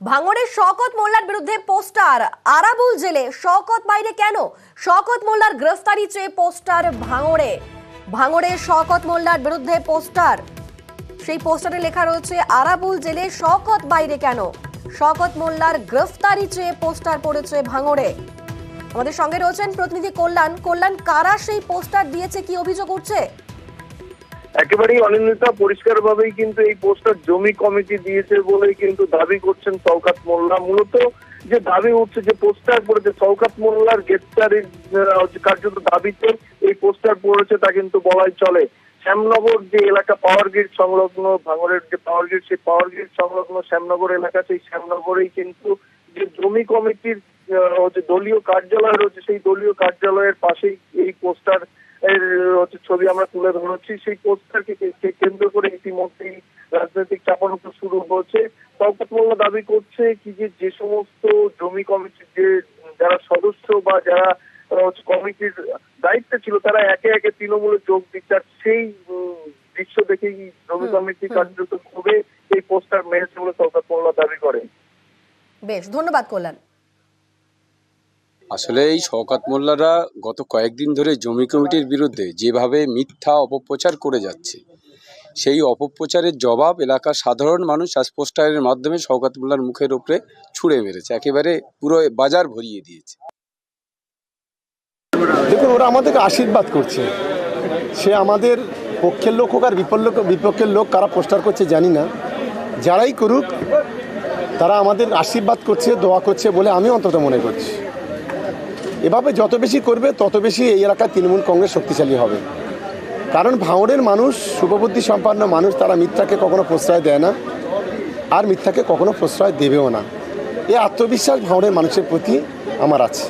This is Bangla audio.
ভাঙড়ের শওকত মোল্লার বিরুদ্ধে পোস্টার, আরাবুল জেলে শওকত বাইরে কেন? শওকত মোল্লার গ্রেফতারি চেয়ে পোস্টার ভাঙড়ে শওকত মোল্লার বিরুদ্ধে পোস্টার। সেই পোস্টারে লেখা রয়েছে আরাবুল জেলে শওকত বাইরে কেন? শওকত মোল্লার গ্রেফতারি চেয়ে পোস্টার পড়েছে ভাঙড়ে। আমাদের সঙ্গে রয়েছেন প্রতিনিধি কল্যাণ। কারা সেই পোস্টার দিয়েছে, কি অভিযোগ উঠছে? একেবারেই অনিন্দিতা, পরিষ্কারভাবেই কিন্তু এই পোস্টার জমি কমিটি দিয়েছে বলেই কিন্তু দাবি করছেন শওকত মোল্লা। মূলত যে দাবি উঠছে, যে পোস্টার পড়েছে শওকত মোল্লার গ্রেফতারির কার্যত দাবিতে এই পোস্টার পড়েছে তা কিন্তু বলাই চলে। শ্যামনগর যে এলাকা পাওয়ার গ্রিড সংলগ্ন, ভাঙড়ের যে পাওয়ার গ্রিড, সেই পাওয়ার গ্রিড সংলগ্ন শ্যামনগর এলাকা, সেই শ্যামনগরেই কিন্তু যে জমি কমিটির দলীয় কার্যালয় রয়েছে, সেই দলীয় কার্যালয়ের পাশেই এই পোস্টার ছবি আমরা তুলে ধরেছি। সেই পোস্টারকে কেন্দ্র করে ইতিমধ্যেই রাজনৈতিক চাপানোতর শুরু হয়েছে। শওকত মোল্লা দাবি করছে কি যে সমস্ত জমি কমিটির যে যারা সদস্য বা যারা কমিটির দায়িত্বে ছিল তারা একে একে তৃণমূলে যোগ দিচ্ছে, সেই দৃশ্য দেখেই জমি কমিটি কার্যত ক্ষোভে এই পোস্টার মেরেছে বলে শওকত মোল্লা দাবি করেন। বেশ, ধন্যবাদ কল্যাণ। আসলে এই শওকত মোল্লারা গত কয়েকদিন ধরে জমি কমিটির বিরুদ্ধে যেভাবে মিথ্যা অপপ্রচার করে যাচ্ছে, সেই অপপ্রচারের জবাব এলাকার সাধারণ মানুষ আজ পোস্টারের মাধ্যমে শওকত মোল্লার মুখের উপরে ছুঁড়ে মেরেছে, একেবারে পুরো বাজার ভরিয়ে দিয়েছে। দেখুন, ওরা আমাদেরকে আশীর্বাদ করছে। সে আমাদের পক্ষের লোক হোক আর বিপক্ষের লোক, কারা পোস্টার করছে জানি না, যারাই করুক তারা আমাদের আশীর্বাদ করছে, দোয়া করছে বলে আমি অন্তত মনে করছি। এভাবে যত বেশি করবে তত বেশি এই এলাকায় তৃণমূল কংগ্রেস শক্তিশালী হবে। কারণ ভাঙড়ের মানুষ শুভবুদ্ধি সম্পন্ন মানুষ, তারা মিথ্যাকে কখনো প্রশ্রয় দেয় না আর মিথ্যাকে কখনো প্রশ্রয় দেবেও না। এই আত্মবিশ্বাস ভাঙড়ের মানুষের প্রতি আমার আছে।